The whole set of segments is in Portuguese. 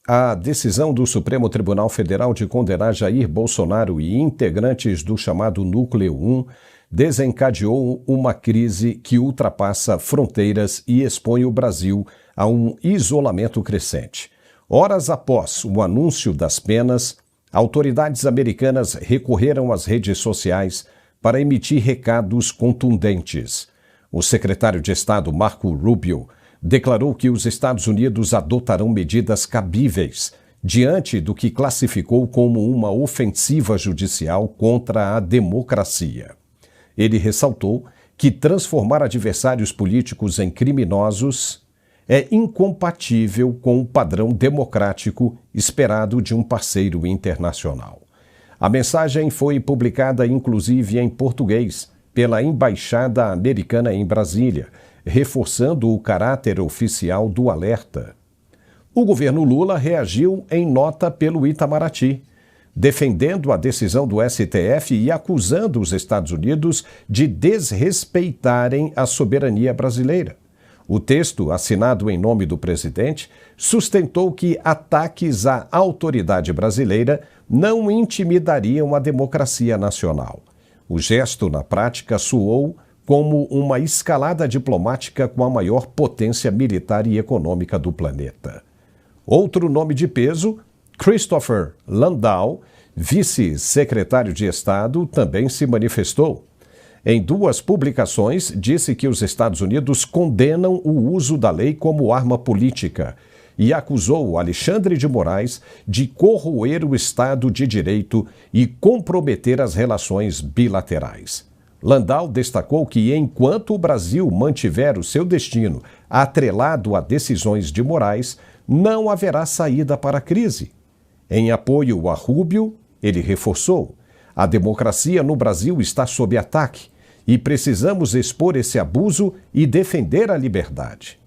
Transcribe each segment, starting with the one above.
A decisão do Supremo Tribunal Federal de condenar Jair Bolsonaro e integrantes do chamado Núcleo 1 desencadeou uma crise que ultrapassa fronteiras e expõe o Brasil a um isolamento crescente. Horas após o anúncio das penas, autoridades americanas recorreram às redes sociais para emitir recados contundentes. O secretário de Estado, Marco Rubio, declarou que os Estados Unidos adotarão medidas cabíveis diante do que classificou como uma ofensiva judicial contra a democracia. Ele ressaltou que transformar adversários políticos em criminosos é incompatível com o padrão democrático esperado de um parceiro internacional. A mensagem foi publicada inclusive em português pela Embaixada Americana em Brasília, reforçando o caráter oficial do alerta. O governo Lula reagiu em nota pelo Itamaraty, defendendo a decisão do STF e acusando os Estados Unidos de desrespeitarem a soberania brasileira. O texto, assinado em nome do presidente, sustentou que ataques à autoridade brasileira não intimidariam a democracia nacional. O gesto, na prática, soou como uma escalada diplomática com a maior potência militar e econômica do planeta. Outro nome de peso, Christopher Landau, vice-secretário de Estado, também se manifestou. Em duas publicações, disse que os Estados Unidos condenam o uso da lei como arma política e acusou Alexandre de Moraes de corroer o Estado de Direito e comprometer as relações bilaterais. Landau destacou que, enquanto o Brasil mantiver o seu destino atrelado a decisões de Moraes, não haverá saída para a crise. Em apoio a Rubio, ele reforçou: a democracia no Brasil está sob ataque e precisamos expor esse abuso e defender a liberdade.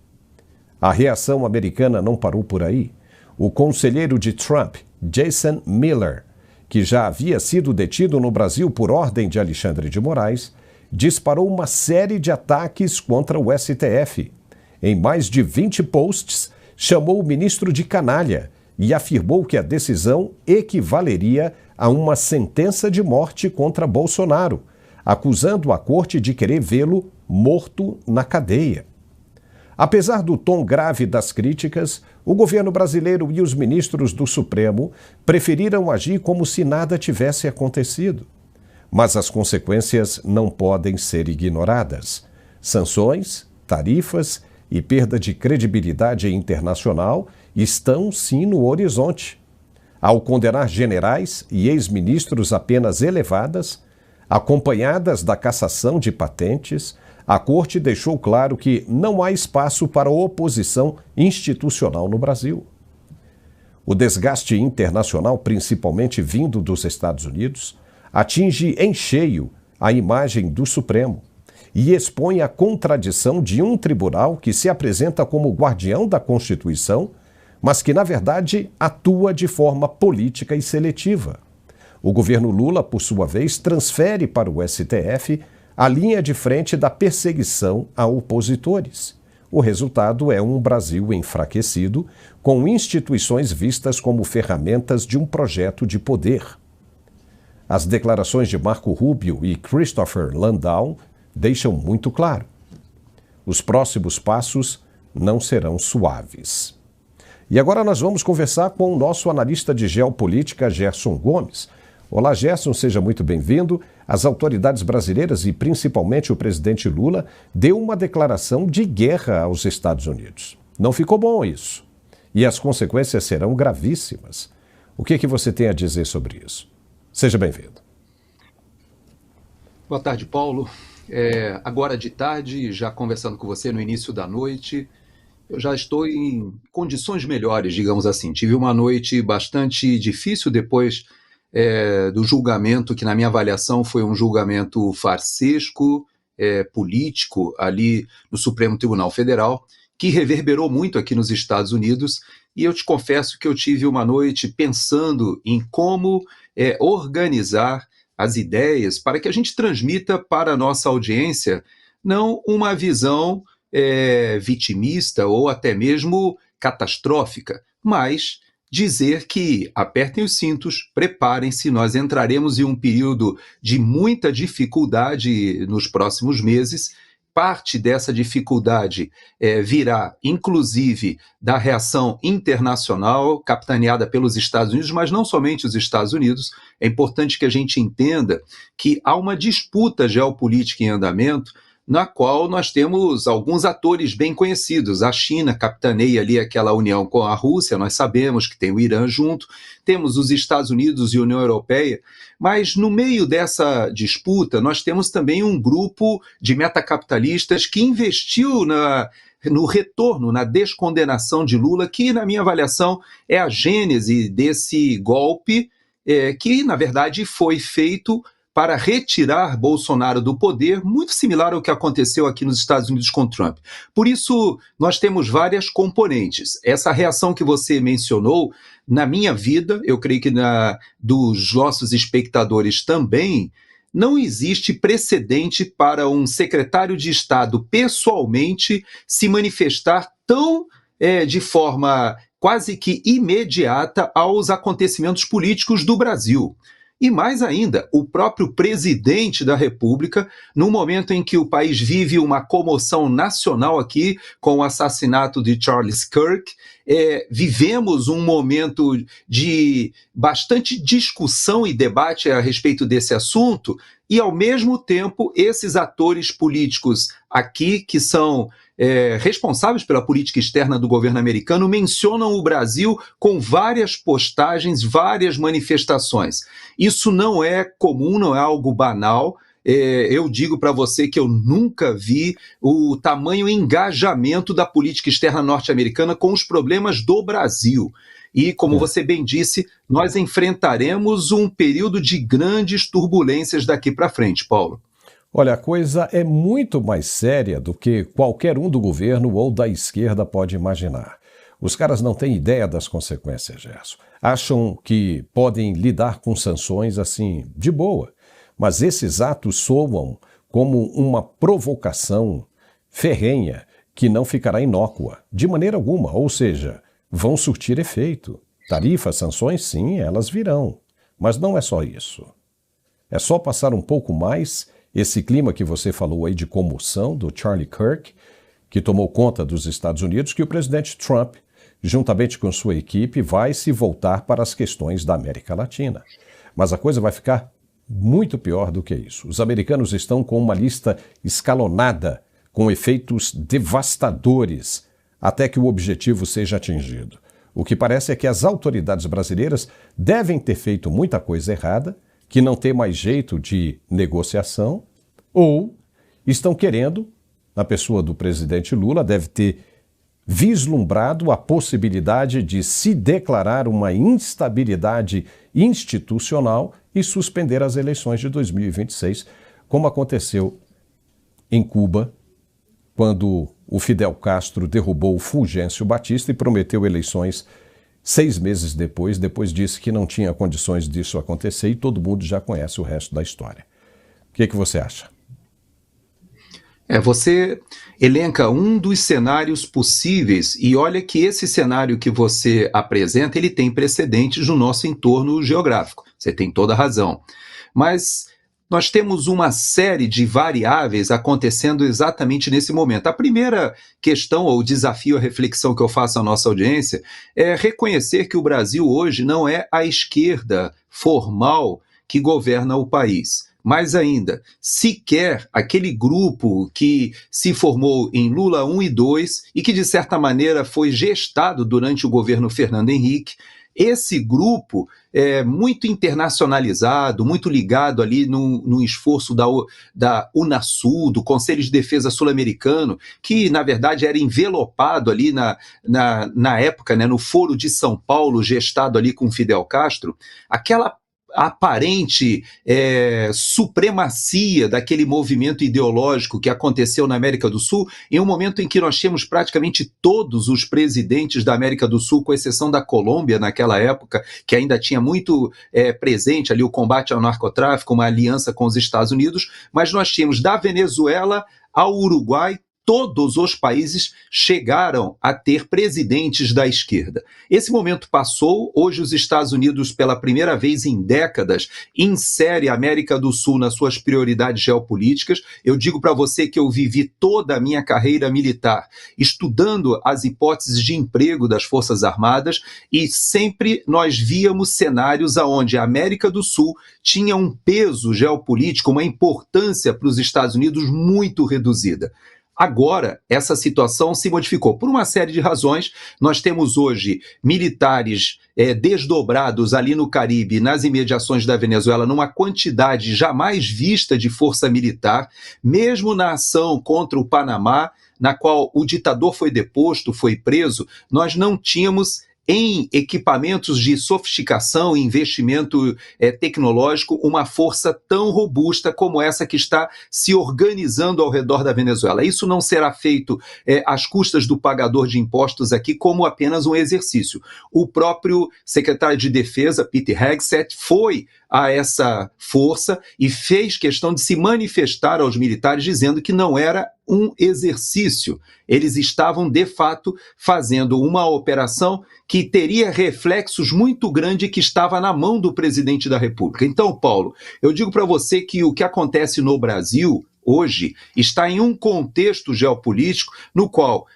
A reação americana não parou por aí. O conselheiro de Trump, Jason Miller, que já havia sido detido no Brasil por ordem de Alexandre de Moraes, disparou uma série de ataques contra o STF. Em mais de 20 posts, chamou o ministro de canalha e afirmou que a decisão equivaleria a uma sentença de morte contra Bolsonaro, acusando a corte de querer vê-lo morto na cadeia. Apesar do tom grave das críticas, o governo brasileiro e os ministros do Supremo preferiram agir como se nada tivesse acontecido. Mas as consequências não podem ser ignoradas. Sanções, tarifas e perda de credibilidade internacional estão sim no horizonte. Ao condenar generais e ex-ministros a penas elevadas, acompanhadas da cassação de patentes, a Corte deixou claro que não há espaço para oposição institucional no Brasil. O desgaste internacional, principalmente vindo dos Estados Unidos, atinge em cheio a imagem do Supremo e expõe a contradição de um tribunal que se apresenta como guardião da Constituição, mas que, na verdade, atua de forma política e seletiva. O governo Lula, por sua vez, transfere para o STF a linha de frente da perseguição a opositores. O resultado é um Brasil enfraquecido, com instituições vistas como ferramentas de um projeto de poder. As declarações de Marco Rubio e Christopher Landau deixam muito claro: os próximos passos não serão suaves. E agora nós vamos conversar com o nosso analista de geopolítica, Gerson Gomes. Olá, Gerson, seja muito bem-vindo. As autoridades brasileiras e principalmente o presidente Lula deu uma declaração de guerra aos Estados Unidos. Não ficou bom isso. E as consequências serão gravíssimas. O que você tem a dizer sobre isso? Seja bem-vindo. Boa tarde, Paulo. Agora de tarde, já conversando com você no início da noite, eu já estou em condições melhores, digamos assim. Tive uma noite bastante difícil depois do julgamento, que na minha avaliação foi um julgamento farsesco, político, ali no Supremo Tribunal Federal, que reverberou muito aqui nos Estados Unidos, e eu te confesso que eu tive uma noite pensando em como organizar as ideias para que a gente transmita para a nossa audiência não uma visão vitimista ou até mesmo catastrófica, mas dizer que apertem os cintos, preparem-se, nós entraremos em um período de muita dificuldade nos próximos meses. Parte dessa dificuldade virá, inclusive, da reação internacional, capitaneada pelos Estados Unidos, mas não somente os Estados Unidos. É importante que a gente entenda que há uma disputa geopolítica em andamento, na qual nós temos alguns atores bem conhecidos. A China capitaneia ali aquela união com a Rússia, nós sabemos que tem o Irã junto, temos os Estados Unidos e a União Europeia, mas no meio dessa disputa nós temos também um grupo de metacapitalistas que investiu no retorno, na descondenação de Lula, que, na minha avaliação, é a gênese desse golpe, que, na verdade, foi feito para retirar Bolsonaro do poder, muito similar ao que aconteceu aqui nos Estados Unidos com Trump. Por isso, nós temos várias componentes. Essa reação que você mencionou, na minha vida, eu creio que dos nossos espectadores também, não existe precedente para um secretário de Estado pessoalmente se manifestar tão de forma quase que imediata aos acontecimentos políticos do Brasil. E mais ainda, o próprio presidente da República, no momento em que o país vive uma comoção nacional aqui com o assassinato de Charles Kirk, vivemos um momento de bastante discussão e debate a respeito desse assunto, e ao mesmo tempo esses atores políticos aqui, que são responsáveis pela política externa do governo americano, mencionam o Brasil com várias postagens, várias manifestações. Isso não é comum, não é algo banal. Eu digo para você que eu nunca vi o tamanho engajamento da política externa norte-americana com os problemas do Brasil. E, como você bem disse, nós enfrentaremos um período de grandes turbulências daqui para frente, Paulo. Olha, a coisa é muito mais séria do que qualquer um do governo ou da esquerda pode imaginar. Os caras não têm ideia das consequências, Gerson. Acham que podem lidar com sanções assim, de boa. Mas esses atos soam como uma provocação ferrenha que não ficará inócua, de maneira alguma. Ou seja, vão surtir efeito. Tarifas, sanções, sim, elas virão. Mas não é só isso. É só passar um pouco mais esse clima que você falou aí de comoção do Charlie Kirk, que tomou conta dos Estados Unidos, que o presidente Trump, juntamente com sua equipe, vai se voltar para as questões da América Latina. Mas a coisa vai ficar muito pior do que isso. Os americanos estão com uma lista escalonada, com efeitos devastadores, até que o objetivo seja atingido. O que parece é que as autoridades brasileiras devem ter feito muita coisa errada, que não tem mais jeito de negociação, ou estão querendo, na pessoa do presidente Lula, deve ter vislumbrado a possibilidade de se declarar uma instabilidade institucional e suspender as eleições de 2026, como aconteceu em Cuba, quando o Fidel Castro derrubou o Fulgêncio Batista e prometeu eleições 6 meses depois disse que não tinha condições disso acontecer e todo mundo já conhece o resto da história. O que você acha? Você elenca um dos cenários possíveis e olha que esse cenário que você apresenta, ele tem precedentes no nosso entorno geográfico. Você tem toda a razão. Mas nós temos uma série de variáveis acontecendo exatamente nesse momento. A primeira questão, ou desafio, a reflexão que eu faço à nossa audiência, é reconhecer que o Brasil hoje não é a esquerda formal que governa o país. Mais ainda, sequer aquele grupo que se formou em Lula 1 e 2 e que, de certa maneira, foi gestado durante o governo Fernando Henrique, esse grupo é muito internacionalizado, muito ligado ali no esforço da Unasul, do Conselho de Defesa Sul-Americano, que, na verdade, era envelopado ali na época, né, no Foro de São Paulo, gestado ali com Fidel Castro, aquela aparente supremacia daquele movimento ideológico que aconteceu na América do Sul, em um momento em que nós tínhamos praticamente todos os presidentes da América do Sul, com exceção da Colômbia naquela época, que ainda tinha muito presente ali o combate ao narcotráfico, uma aliança com os Estados Unidos, mas nós tínhamos da Venezuela ao Uruguai todos os países chegaram a ter presidentes da esquerda. Esse momento passou, hoje os Estados Unidos, pela primeira vez em décadas, insere a América do Sul nas suas prioridades geopolíticas. Eu digo para você que eu vivi toda a minha carreira militar estudando as hipóteses de emprego das Forças Armadas e sempre nós víamos cenários onde a América do Sul tinha um peso geopolítico, uma importância para os Estados Unidos muito reduzida. Agora, essa situação se modificou por uma série de razões. Nós temos hoje militares desdobrados ali no Caribe, nas imediações da Venezuela, numa quantidade jamais vista de força militar, mesmo na ação contra o Panamá, na qual o ditador foi deposto, foi preso, nós não tínhamos em equipamentos de sofisticação e investimento tecnológico, uma força tão robusta como essa que está se organizando ao redor da Venezuela. Isso não será feito às custas do pagador de impostos aqui como apenas um exercício. O próprio secretário de Defesa, Pete Hegseth, foi a essa força e fez questão de se manifestar aos militares dizendo que não era um exercício. Eles estavam, de fato, fazendo uma operação que teria reflexos muito grandes que estava na mão do presidente da República. Então, Paulo, eu digo para você que o que acontece no Brasil hoje está em um contexto geopolítico no qual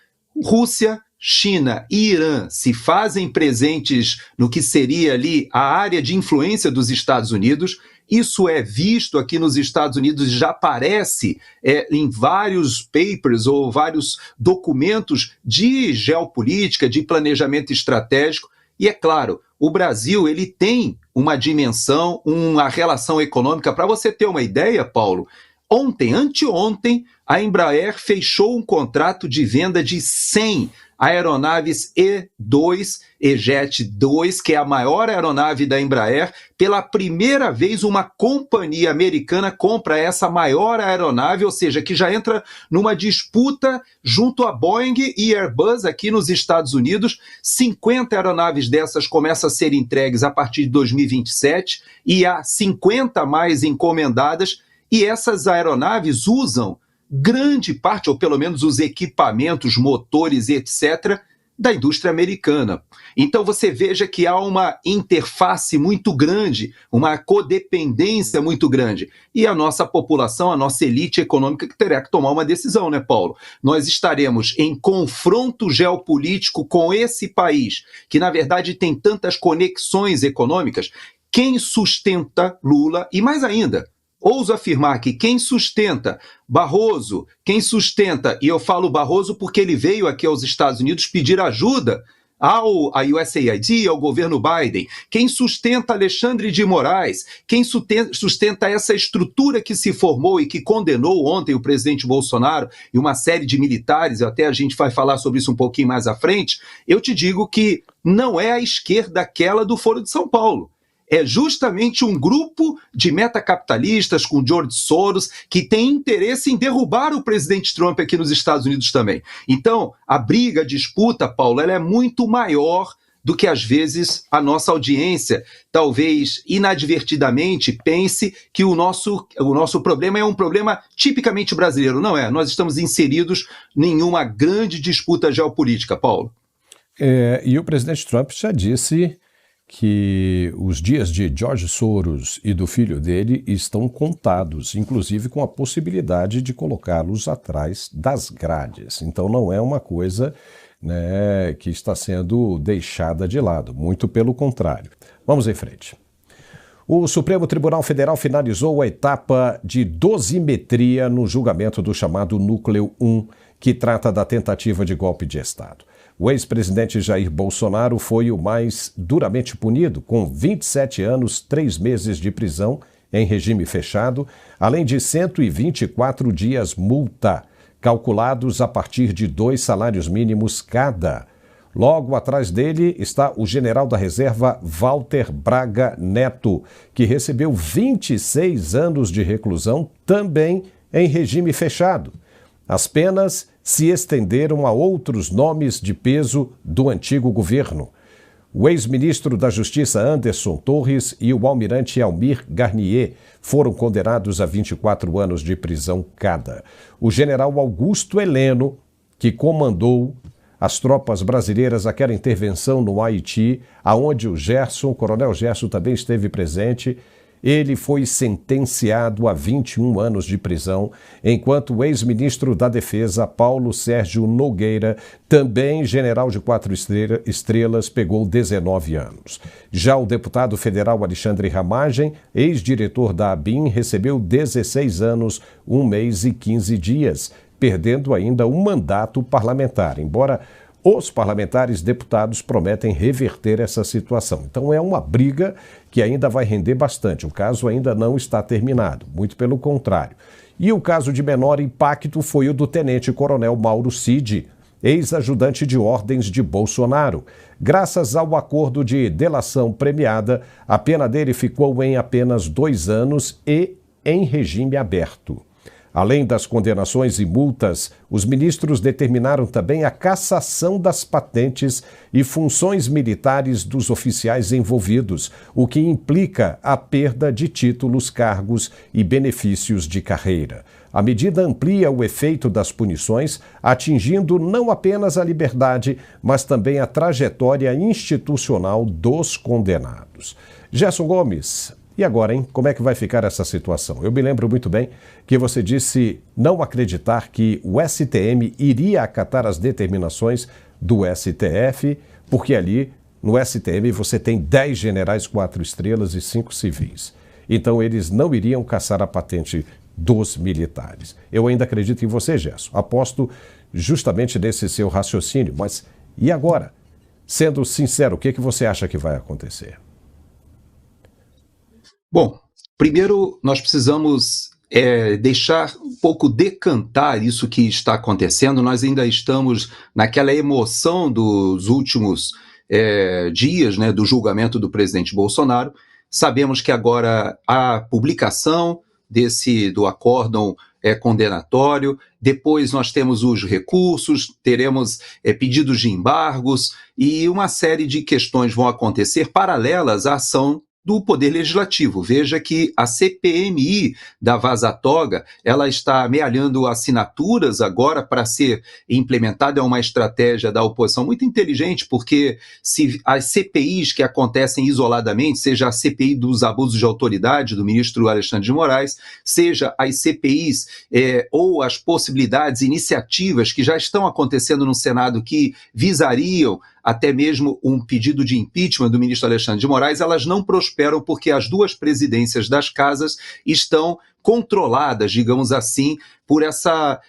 Rússia, China e Irã se fazem presentes no que seria ali a área de influência dos Estados Unidos. Isso é visto aqui nos Estados Unidos, já aparece em vários papers ou vários documentos de geopolítica, de planejamento estratégico. E é claro, o Brasil ele tem uma dimensão, uma relação econômica. Para você ter uma ideia, Paulo, anteontem, a Embraer fechou um contrato de venda de 100 aeronaves E2, E-Jet 2, que é a maior aeronave da Embraer. Pela primeira vez, uma companhia americana compra essa maior aeronave, ou seja, que já entra numa disputa junto a Boeing e Airbus aqui nos Estados Unidos. 50 aeronaves dessas começam a ser entregues a partir de 2027 e há 50 mais encomendadas. E essas aeronaves usam grande parte, ou pelo menos os equipamentos, motores e etc., da indústria americana. Então você veja que há uma interface muito grande, uma codependência muito grande. E a nossa população, a nossa elite econômica que terá que tomar uma decisão, né, Paulo? Nós estaremos em confronto geopolítico com esse país, que na verdade tem tantas conexões econômicas. Quem sustenta Lula, e mais ainda, ouso afirmar que quem sustenta Barroso, quem sustenta, e eu falo Barroso porque ele veio aqui aos Estados Unidos pedir ajuda à USAID, ao governo Biden, quem sustenta Alexandre de Moraes, quem sustenta essa estrutura que se formou e que condenou ontem o presidente Bolsonaro e uma série de militares, até a gente vai falar sobre isso um pouquinho mais à frente, eu te digo que não é a esquerda aquela do Foro de São Paulo. É justamente um grupo de metacapitalistas com George Soros que tem interesse em derrubar o presidente Trump aqui nos Estados Unidos também. Então, a briga, a disputa, Paulo, ela é muito maior do que, às vezes, a nossa audiência, talvez inadvertidamente, pense que o nosso problema é um problema tipicamente brasileiro. Não é. Nós estamos inseridos em uma grande disputa geopolítica, Paulo. E o presidente Trump já disse que os dias de George Soros e do filho dele estão contados, inclusive com a possibilidade de colocá-los atrás das grades. Então não é uma coisa, né, que está sendo deixada de lado, muito pelo contrário. Vamos em frente. O Supremo Tribunal Federal finalizou a etapa de dosimetria no julgamento do chamado Núcleo 1, que trata da tentativa de golpe de Estado. O ex-presidente Jair Bolsonaro foi o mais duramente punido, com 27 anos, 3 meses de prisão em regime fechado, além de 124 dias multa, calculados a partir de 2 salários mínimos cada. Logo atrás dele está o general da reserva Walter Braga Neto, que recebeu 26 anos de reclusão, também em regime fechado. As penas se estenderam a outros nomes de peso do antigo governo. O ex-ministro da Justiça Anderson Torres e o almirante Almir Garnier foram condenados a 24 anos de prisão cada. O general Augusto Heleno, que comandou as tropas brasileiras àquela intervenção no Haiti, aonde o coronel Gerson também esteve presente, ele foi sentenciado a 21 anos de prisão, enquanto o ex-ministro da Defesa, Paulo Sérgio Nogueira, também general de 4 estrelas, pegou 19 anos. Já o deputado federal Alexandre Ramagem, ex-diretor da ABIN, recebeu 16 anos, 1 mês e 15 dias, perdendo ainda um mandato parlamentar, embora os parlamentares deputados prometem reverter essa situação. Então é uma briga que ainda vai render bastante. O caso ainda não está terminado, muito pelo contrário. E o caso de menor impacto foi o do tenente-coronel Mauro Cid, ex-ajudante de ordens de Bolsonaro. Graças ao acordo de delação premiada, a pena dele ficou em apenas 2 anos e em regime aberto. Além das condenações e multas, os ministros determinaram também a cassação das patentes e funções militares dos oficiais envolvidos, o que implica a perda de títulos, cargos e benefícios de carreira. A medida amplia o efeito das punições, atingindo não apenas a liberdade, mas também a trajetória institucional dos condenados. Gerson Gomes. E agora, hein? Como é que vai ficar essa situação? Eu me lembro muito bem que você disse não acreditar que o STM iria acatar as determinações do STF, porque ali no STM você tem 10 generais 4 estrelas e 5 civis. Então eles não iriam caçar a patente dos militares. Eu ainda acredito em você, Gerson. Aposto justamente nesse seu raciocínio. Mas e agora? Sendo sincero, o que você acha que vai acontecer? Bom, primeiro nós precisamos deixar um pouco decantar isso que está acontecendo. Nós ainda estamos naquela emoção dos últimos dias, né, do julgamento do presidente Bolsonaro. Sabemos que agora a publicação do acórdão condenatório, depois nós temos os recursos, teremos pedidos de embargos e uma série de questões vão acontecer paralelas à ação do Poder Legislativo. Veja que a CPMI da Vaza Toga, ela está amealhando assinaturas agora para ser implementada. É uma estratégia da oposição muito inteligente, porque se as CPIs que acontecem isoladamente, seja a CPI dos abusos de autoridade do ministro Alexandre de Moraes, seja as CPIs ou as possibilidades, iniciativas que já estão acontecendo no Senado que visariam até mesmo um pedido de impeachment do ministro Alexandre de Moraes, elas não prosperam porque as duas presidências das casas estão controladas, digamos assim, por essa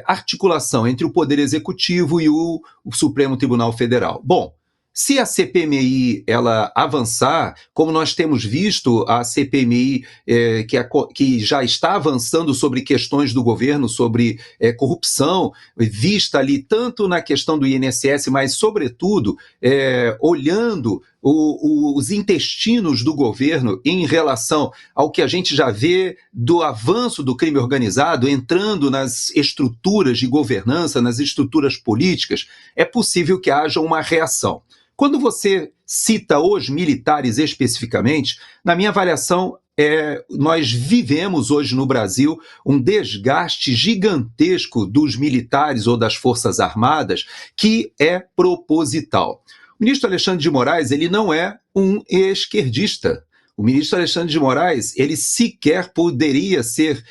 articulação entre o Poder Executivo e o Supremo Tribunal Federal. Bom, se a CPMI ela avançar, como nós temos visto a CPMI que já está avançando sobre questões do governo, sobre corrupção, vista ali tanto na questão do INSS, mas sobretudo olhando os intestinos do governo em relação ao que a gente já vê do avanço do crime organizado, entrando nas estruturas de governança, nas estruturas políticas, é possível que haja uma reação. Quando você cita os militares especificamente, na minha avaliação, nós vivemos hoje no Brasil um desgaste gigantesco dos militares ou das Forças Armadas que é proposital. O ministro Alexandre de Moraes, ele não é um esquerdista. O ministro Alexandre de Moraes, ele sequer poderia ser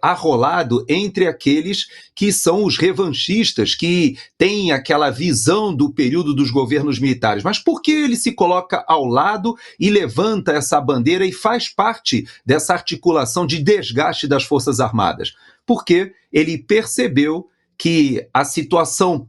arrolado entre aqueles que são os revanchistas, que têm aquela visão do período dos governos militares. Mas por que ele se coloca ao lado e levanta essa bandeira e faz parte dessa articulação de desgaste das Forças Armadas? Porque ele percebeu que a situação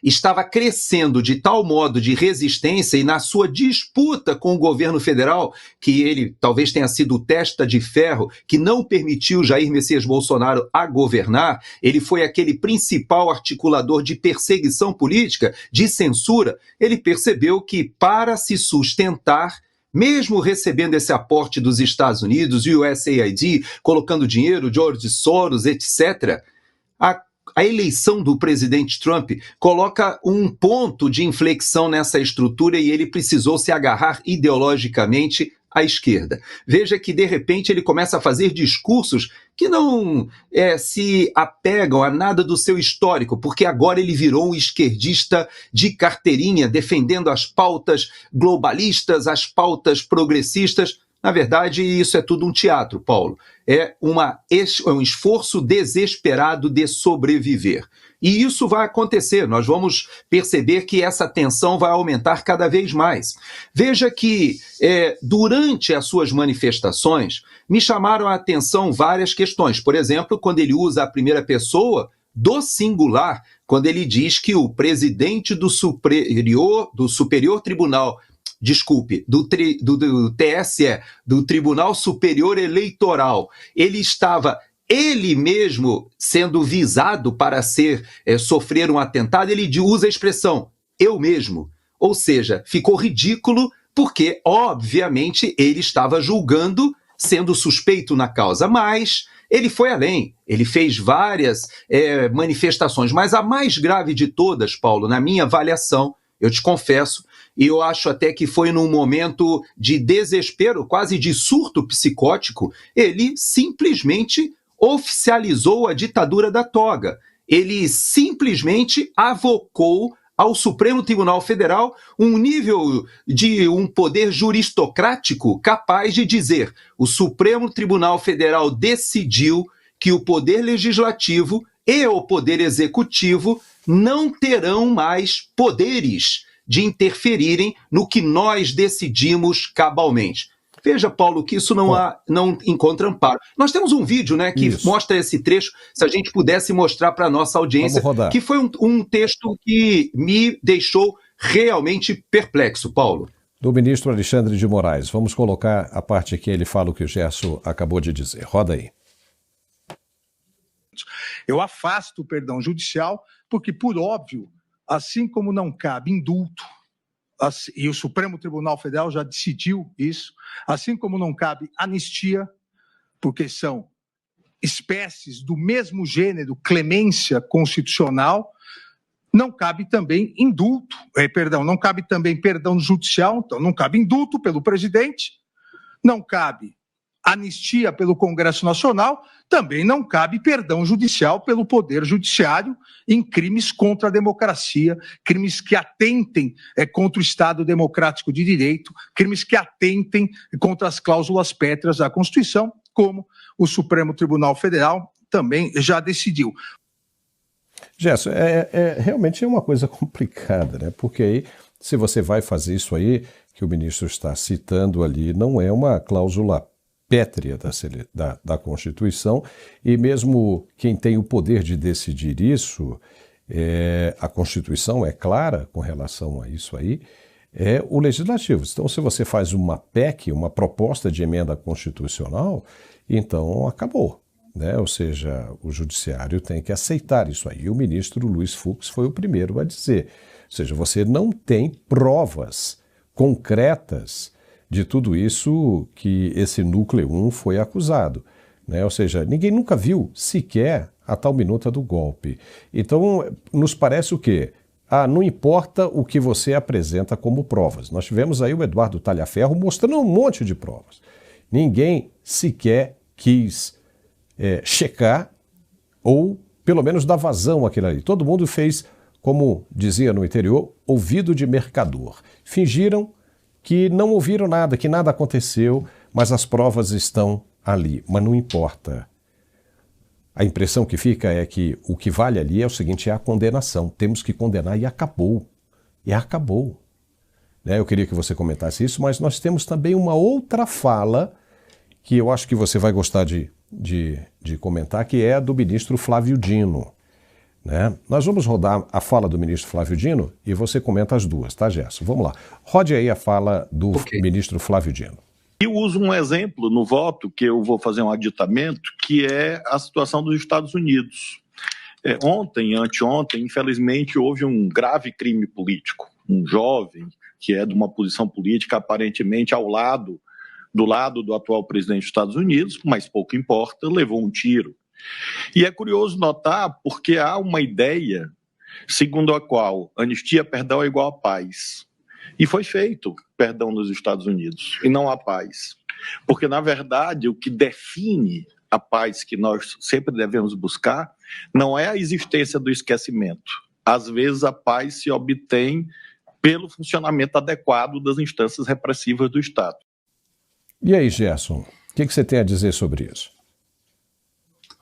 estava crescendo de tal modo de resistência e na sua disputa com o governo federal, que ele talvez tenha sido testa de ferro, que não permitiu Jair Messias Bolsonaro a governar, ele foi aquele principal articulador de perseguição política, de censura. Ele percebeu que para se sustentar, mesmo recebendo esse aporte dos Estados Unidos, USAID, colocando dinheiro, George Soros, etc., a eleição do presidente Trump coloca um ponto de inflexão nessa estrutura e ele precisou se agarrar ideologicamente à esquerda. Veja que, de repente, ele começa a fazer discursos que não se apegam a nada do seu histórico, porque agora ele virou um esquerdista de carteirinha, defendendo as pautas globalistas, as pautas progressistas. Na verdade, isso é tudo um teatro, Paulo. É um esforço desesperado de sobreviver. E isso vai acontecer, nós vamos perceber que essa tensão vai aumentar cada vez mais. Veja que, durante as suas manifestações, me chamaram a atenção várias questões. Por exemplo, quando ele usa a primeira pessoa do singular, quando ele diz que o presidente do Superior Tribunal, do TSE, do Tribunal Superior Eleitoral, ele estava ele mesmo sendo visado para sofrer um atentado, ele usa a expressão eu mesmo. Ou seja, ficou ridículo porque, obviamente, ele estava julgando, sendo suspeito na causa, mas ele foi além, ele fez várias manifestações, mas a mais grave de todas, Paulo, na minha avaliação, eu te confesso, e eu acho até que foi num momento de desespero, quase de surto psicótico, ele simplesmente oficializou a ditadura da toga. Ele simplesmente avocou ao Supremo Tribunal Federal um nível de um poder juristocrático capaz de dizer: o Supremo Tribunal Federal decidiu que o Poder Legislativo e o Poder Executivo não terão mais poderes de interferirem no que nós decidimos cabalmente. Veja, Paulo, que isso não encontra amparo. Nós temos um vídeo, né, que mostra esse trecho, se a gente pudesse mostrar para a nossa audiência, que foi um texto que me deixou realmente perplexo, Paulo. Do ministro Alexandre de Moraes. Vamos colocar a parte que ele fala o que o Gerson acabou de dizer. Roda aí. Eu afasto o perdão judicial porque, por óbvio, assim como não cabe indulto, e o Supremo Tribunal Federal já decidiu isso, assim como não cabe anistia, porque são espécies do mesmo gênero, clemência constitucional, não cabe também indulto, não cabe também perdão judicial, então não cabe indulto pelo presidente, não cabe anistia pelo Congresso Nacional, também não cabe perdão judicial pelo Poder Judiciário em crimes contra a democracia, crimes que atentem contra o Estado Democrático de Direito, crimes que atentem contra as cláusulas pétreas da Constituição, como o Supremo Tribunal Federal também já decidiu. Gerson, realmente é uma coisa complicada, né? Porque aí, se você vai fazer isso aí, que o ministro está citando ali, não é uma cláusula pétrea da Constituição, e mesmo quem tem o poder de decidir isso, a Constituição é clara com relação a isso aí, é o Legislativo. Então, se você faz uma PEC, uma proposta de emenda constitucional, então acabou, né? Ou seja, o Judiciário tem que aceitar isso aí. E o ministro Luiz Fux foi o primeiro a dizer. Ou seja, você não tem provas concretas de tudo isso que esse núcleo 1 foi acusado, né? Ou seja, ninguém nunca viu sequer a tal minuta do golpe. Então, nos parece o quê? Não importa o que você apresenta como provas. Nós tivemos aí o Eduardo Talhaferro mostrando um monte de provas. Ninguém sequer quis checar ou, pelo menos, dar vazão àquilo ali. Todo mundo fez, como dizia no interior, ouvido de mercador. Fingiram que não ouviram nada, que nada aconteceu, mas as provas estão ali. Mas não importa. A impressão que fica é que o que vale ali é o seguinte, é a condenação. Temos que condenar e acabou. E acabou. Né? Eu queria que você comentasse isso, mas nós temos também uma outra fala que eu acho que você vai gostar de comentar, que é a do ministro Flávio Dino. Né? Nós vamos rodar a fala do ministro Flávio Dino e você comenta as duas, tá, Gerson? Vamos lá. Rode aí a fala do ministro Flávio Dino. Eu uso um exemplo no voto, que eu vou fazer um aditamento, que é a situação dos Estados Unidos. Anteontem, infelizmente, houve um grave crime político. Um jovem que é de uma posição política aparentemente do lado do atual presidente dos Estados Unidos, mas pouco importa, levou um tiro E é curioso notar porque há uma ideia segundo a qual anistia, perdão é igual a paz. E foi feito perdão nos Estados Unidos, e não a paz. Porque, na verdade, o que define a paz que nós sempre devemos buscar não é a existência do esquecimento. Às vezes, a paz se obtém pelo funcionamento adequado das instâncias repressivas do Estado. E aí, Gerson, o que você tem a dizer sobre isso?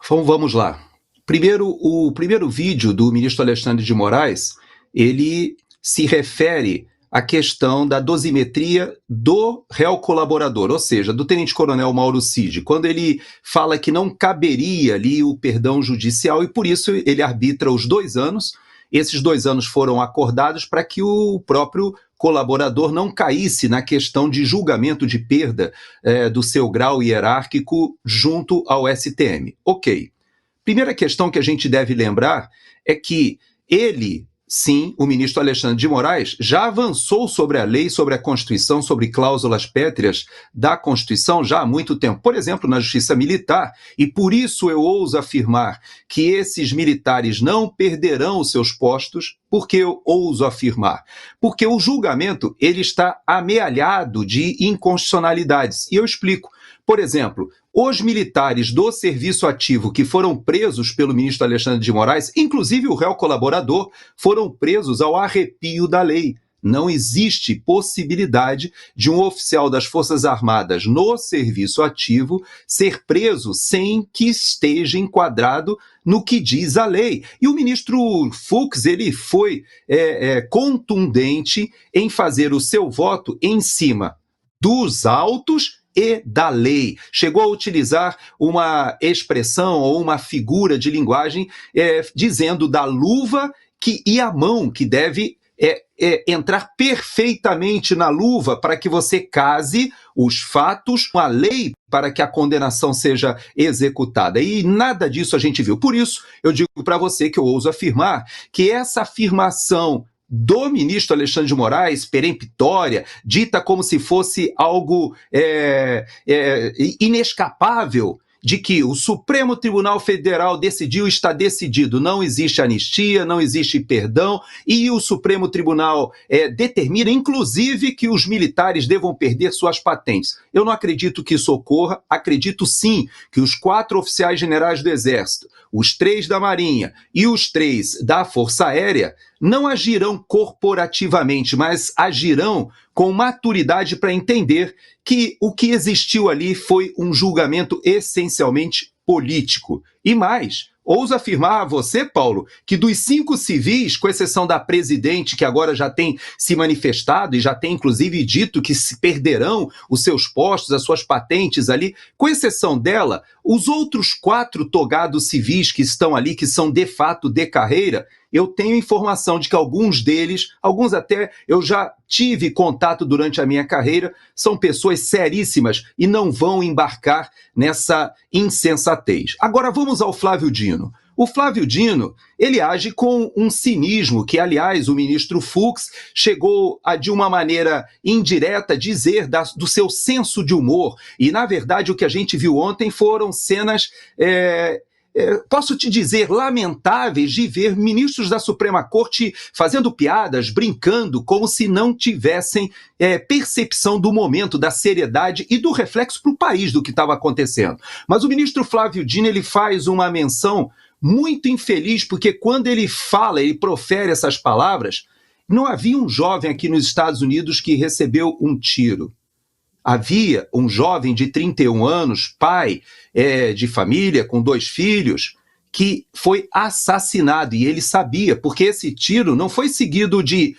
Então, vamos lá. Primeiro, o primeiro vídeo do ministro Alexandre de Moraes, ele se refere à questão da dosimetria do réu colaborador, ou seja, do tenente-coronel Mauro Cid, quando ele fala que não caberia ali o perdão judicial e por isso ele arbitra os 2 anos. Esses 2 anos foram acordados para que o próprio colaborador não caísse na questão de julgamento de perda do seu grau hierárquico junto ao STM. Ok. Primeira questão que a gente deve lembrar é que ele, sim, o ministro Alexandre de Moraes, já avançou sobre a lei, sobre a Constituição, sobre cláusulas pétreas da Constituição já há muito tempo. Por exemplo, na Justiça Militar, e por isso eu ouso afirmar que esses militares não perderão os seus postos. Por que eu ouso afirmar? Porque o julgamento ele está amealhado de inconstitucionalidades. E eu explico. Por exemplo, os militares do serviço ativo que foram presos pelo ministro Alexandre de Moraes, inclusive o réu colaborador, foram presos ao arrepio da lei. Não existe possibilidade de um oficial das Forças Armadas no serviço ativo ser preso sem que esteja enquadrado no que diz a lei. E o ministro Fux, ele foi contundente em fazer o seu voto em cima dos autos e da lei. Chegou a utilizar uma expressão ou uma figura de linguagem dizendo da luva e a mão que deve entrar perfeitamente na luva para que você case os fatos com a lei para que a condenação seja executada. E nada disso a gente viu. Por isso, eu digo para você que eu ouso afirmar que essa afirmação do ministro Alexandre de Moraes, peremptória, dita como se fosse algo inescapável, de que o Supremo Tribunal Federal decidiu, está decidido, não existe anistia, não existe perdão, e o Supremo Tribunal determina, inclusive, que os militares devam perder suas patentes. Eu não acredito que isso ocorra, acredito sim que os 4 oficiais generais do Exército, os 3 da Marinha e os 3 da Força Aérea, não agirão corporativamente, mas agirão com maturidade para entender que o que existiu ali foi um julgamento essencialmente político. E mais, ouso afirmar a você, Paulo, que dos 5 civis, com exceção da presidente, que agora já tem se manifestado e já tem inclusive dito que se perderão os seus postos, as suas patentes ali, com exceção dela, os outros 4 togados civis que estão ali, que são de fato de carreira, eu tenho informação de que alguns deles, alguns até eu já tive contato durante a minha carreira, são pessoas seríssimas e não vão embarcar nessa insensatez. Agora vamos ao Flávio Dino. O Flávio Dino, ele age com um cinismo que, aliás, o ministro Fux chegou a, de uma maneira indireta, dizer do seu senso de humor. E, na verdade, o que a gente viu ontem foram cenas... posso te dizer, lamentáveis de ver ministros da Suprema Corte fazendo piadas, brincando, como se não tivessem percepção do momento, da seriedade e do reflexo para o país do que estava acontecendo. Mas o ministro Flávio Dino, ele faz uma menção muito infeliz, porque quando ele fala, ele profere essas palavras, não havia um jovem aqui nos Estados Unidos que recebeu um tiro. Havia um jovem de 31 anos, pai de família, com 2 filhos, que foi assassinado, e ele sabia, porque esse tiro não foi seguido de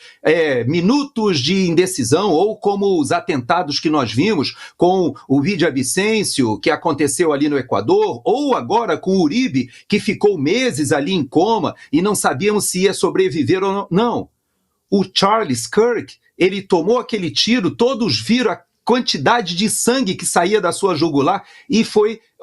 minutos de indecisão, ou como os atentados que nós vimos com o Villavicencio, que aconteceu ali no Equador, ou agora com o Uribe, que ficou meses ali em coma, e não sabíamos se ia sobreviver ou não. Não. O Charles Kirk, ele tomou aquele tiro, todos viram a quantidade de sangue que saía da sua jugular e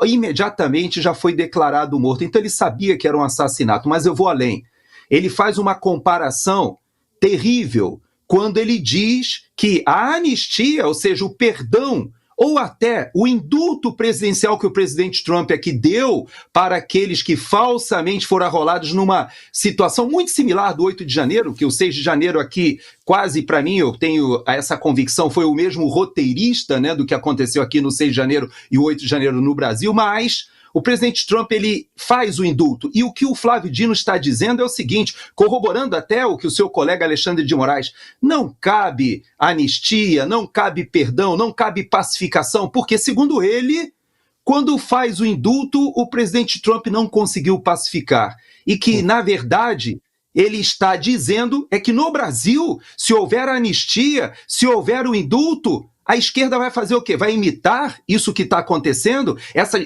imediatamente já foi declarado morto. Então ele sabia que era um assassinato, mas eu vou além. Ele faz uma comparação terrível quando ele diz que a anistia, ou seja, o perdão ou até o indulto presidencial que o presidente Trump aqui deu para aqueles que falsamente foram arrolados numa situação muito similar do 8 de janeiro, que o 6 de janeiro aqui, quase para mim, eu tenho essa convicção, foi o mesmo roteirista, né, do que aconteceu aqui no 6 de janeiro e o 8 de janeiro no Brasil, mas o presidente Trump, ele faz o indulto. E o que o Flávio Dino está dizendo é o seguinte, corroborando até o que o seu colega Alexandre de Moraes, não cabe anistia, não cabe perdão, não cabe pacificação, porque, segundo ele, quando faz o indulto, o presidente Trump não conseguiu pacificar. E que, na verdade, ele está dizendo é que no Brasil, se houver anistia, se houver o indulto, a esquerda vai fazer o quê? Vai imitar isso que está acontecendo?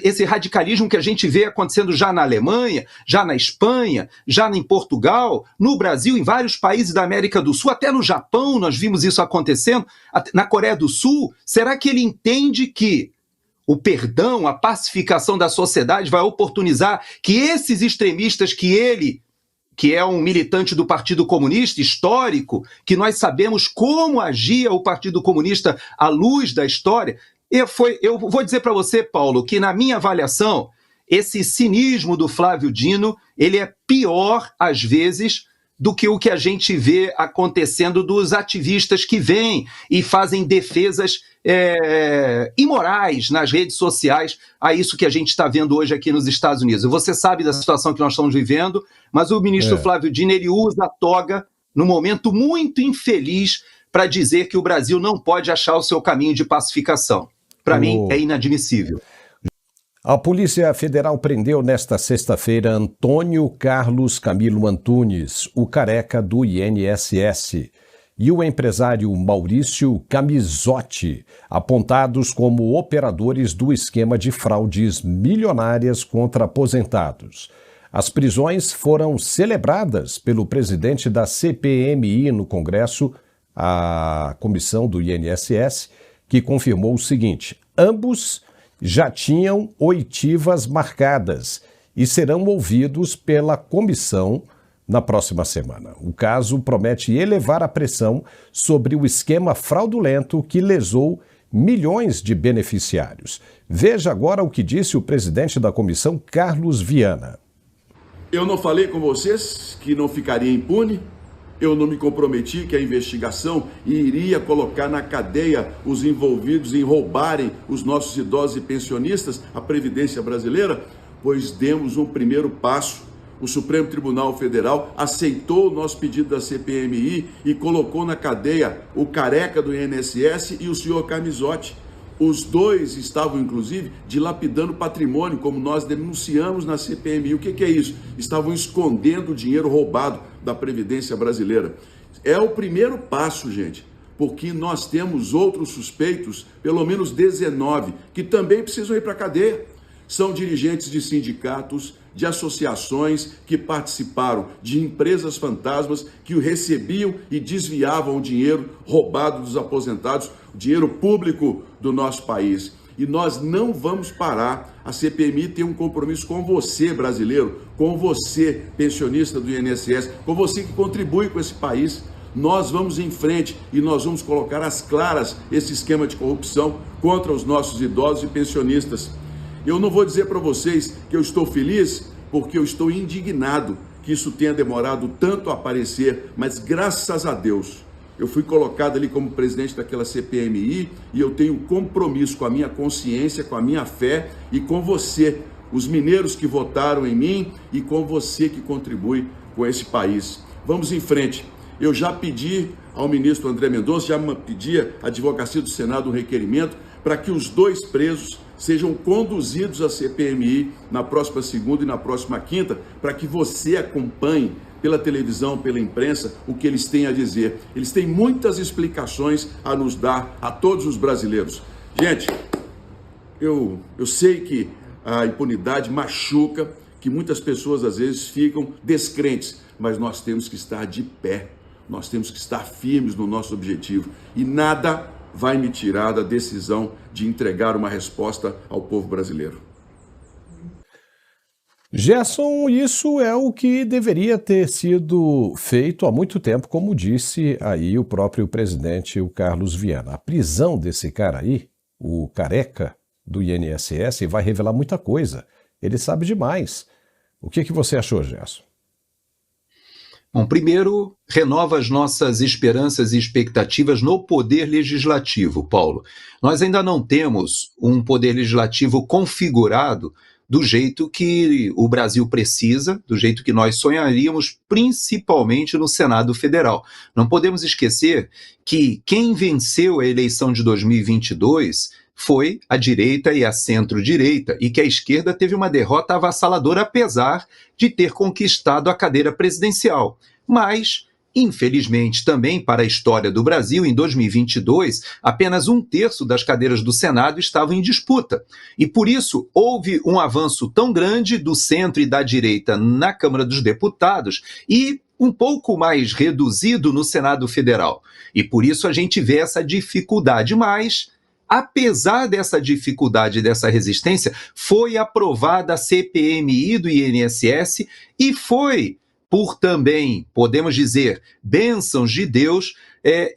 Esse radicalismo que a gente vê acontecendo já na Alemanha, já na Espanha, já em Portugal, no Brasil, em vários países da América do Sul, até no Japão nós vimos isso acontecendo, na Coreia do Sul. Será que ele entende que o perdão, a pacificação da sociedade vai oportunizar que esses extremistas que é um militante do Partido Comunista histórico, que nós sabemos como agia o Partido Comunista à luz da história. Eu vou dizer para você, Paulo, que na minha avaliação, esse cinismo do Flávio Dino, ele é pior, às vezes, do que o que a gente vê acontecendo dos ativistas que vêm e fazem defesas imorais nas redes sociais a isso que a gente está vendo hoje aqui nos Estados Unidos. Você sabe da situação que nós estamos vivendo, mas o ministro Flávio Dino, ele usa a toga num momento muito infeliz para dizer que o Brasil não pode achar o seu caminho de pacificação. Para mim, é inadmissível. A Polícia Federal prendeu nesta sexta-feira Antônio Carlos Camilo Antunes, o careca do INSS, e o empresário Maurício Camizotti, apontados como operadores do esquema de fraudes milionárias contra aposentados. As prisões foram celebradas pelo presidente da CPMI no Congresso, a comissão do INSS, que confirmou o seguinte: ambos já tinham oitivas marcadas e serão ouvidos pela comissão na próxima semana. O caso promete elevar a pressão sobre o esquema fraudulento que lesou milhões de beneficiários. Veja agora o que disse o presidente da comissão, Carlos Viana. Eu não falei com vocês que não ficaria impune? Eu não me comprometi que a investigação iria colocar na cadeia os envolvidos em roubarem os nossos idosos e pensionistas, a Previdência brasileira? Pois demos um primeiro passo. O Supremo Tribunal Federal aceitou o nosso pedido da CPMI e colocou na cadeia o careca do INSS e o senhor Camizotti. Os dois estavam, inclusive, dilapidando patrimônio, como nós denunciamos na CPMI. O que é isso? Estavam escondendo o dinheiro roubado da Previdência brasileira. É o primeiro passo, gente, porque nós temos outros suspeitos, pelo menos 19, que também precisam ir para a cadeia. São dirigentes de sindicatos, de associações que participaram de empresas fantasmas que o recebiam e desviavam o dinheiro roubado dos aposentados, o dinheiro público do nosso país. E nós não vamos parar. A CPMI tem um compromisso com você, brasileiro, com você, pensionista do INSS, com você que contribui com esse país. Nós vamos em frente e nós vamos colocar às claras esse esquema de corrupção contra os nossos idosos e pensionistas. Eu não vou dizer para vocês que eu estou feliz, porque eu estou indignado que isso tenha demorado tanto a aparecer, mas graças a Deus, eu fui colocado ali como presidente daquela CPMI e eu tenho compromisso com a minha consciência, com a minha fé e com você, os mineiros que votaram em mim e com você que contribui com esse país. Vamos em frente. Eu já pedi ao ministro André Mendonça, já pedi à Advocacia do Senado um requerimento para que os dois presos sejam conduzidos à CPMI na próxima segunda e na próxima quinta, para que você acompanhe pela televisão, pela imprensa, o que eles têm a dizer. Eles têm muitas explicações a nos dar, a todos os brasileiros. Gente, eu sei que a impunidade machuca, que muitas pessoas às vezes ficam descrentes, mas nós temos que estar de pé, nós temos que estar firmes no nosso objetivo e nada vai me tirar da decisão de entregar uma resposta ao povo brasileiro. Gerson, isso é o que deveria ter sido feito há muito tempo, como disse aí o próprio presidente, o Carlos Viana. A prisão desse cara aí o careca do INSS, vai revelar muita coisa. Ele sabe demais. O que você achou, Gerson? Bom, primeiro, renova as nossas esperanças e expectativas no poder legislativo, Paulo. Nós ainda não temos um poder legislativo configurado do jeito que o Brasil precisa, do jeito que nós sonharíamos, principalmente no Senado Federal. Não podemos esquecer que quem venceu a eleição de 2022 foi a direita e a centro-direita, e que a esquerda teve uma derrota avassaladora, apesar de ter conquistado a cadeira presidencial. Mas, infelizmente, também para a história do Brasil, em 2022, apenas 1/3 das cadeiras do Senado estavam em disputa. E por isso, houve um avanço tão grande do centro e da direita na Câmara dos Deputados e um pouco mais reduzido no Senado Federal. E por isso a gente vê essa dificuldade, mas apesar dessa dificuldade e dessa resistência, foi aprovada a CPMI do INSS e foi, por também, podemos dizer, bênçãos de Deus,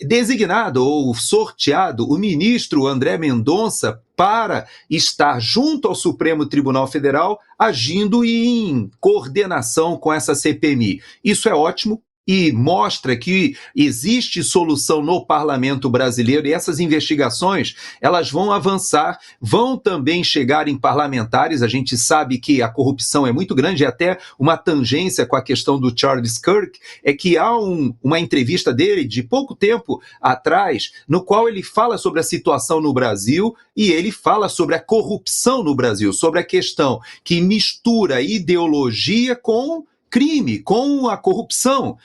designado ou sorteado o ministro André Mendonça para estar junto ao Supremo Tribunal Federal, agindo em coordenação com essa CPMI. Isso é ótimo e mostra que existe solução no parlamento brasileiro, e essas investigações, elas vão avançar, vão também chegar em parlamentares. A gente sabe que a corrupção é muito grande, e até uma tangência com a questão do Charles Kirk, é que há uma entrevista dele de pouco tempo atrás, no qual ele fala sobre a situação no Brasil, e ele fala sobre a corrupção no Brasil, sobre a questão que mistura ideologia com crime, com a corrupção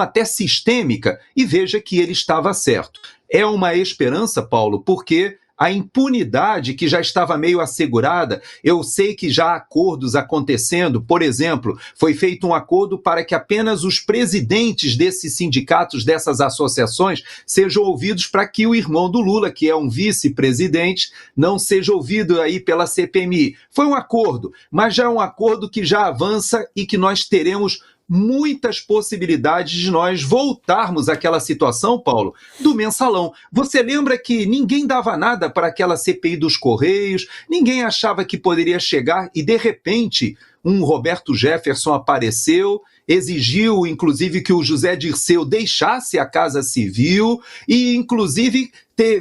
até sistêmica, e veja que ele estava certo. É uma esperança, Paulo, porque a impunidade que já estava meio assegurada, eu sei que já há acordos acontecendo. Por exemplo, foi feito um acordo para que apenas os presidentes desses sindicatos, dessas associações, sejam ouvidos, para que o irmão do Lula, que é um vice-presidente, não seja ouvido aí pela CPMI. Foi um acordo, mas já é um acordo que já avança e que nós teremos muitas possibilidades de nós voltarmos àquela situação, Paulo, do mensalão. Você lembra que ninguém dava nada para aquela CPI dos Correios, ninguém achava que poderia chegar, e de repente um Roberto Jefferson apareceu, exigiu inclusive que o José Dirceu deixasse a Casa Civil e inclusive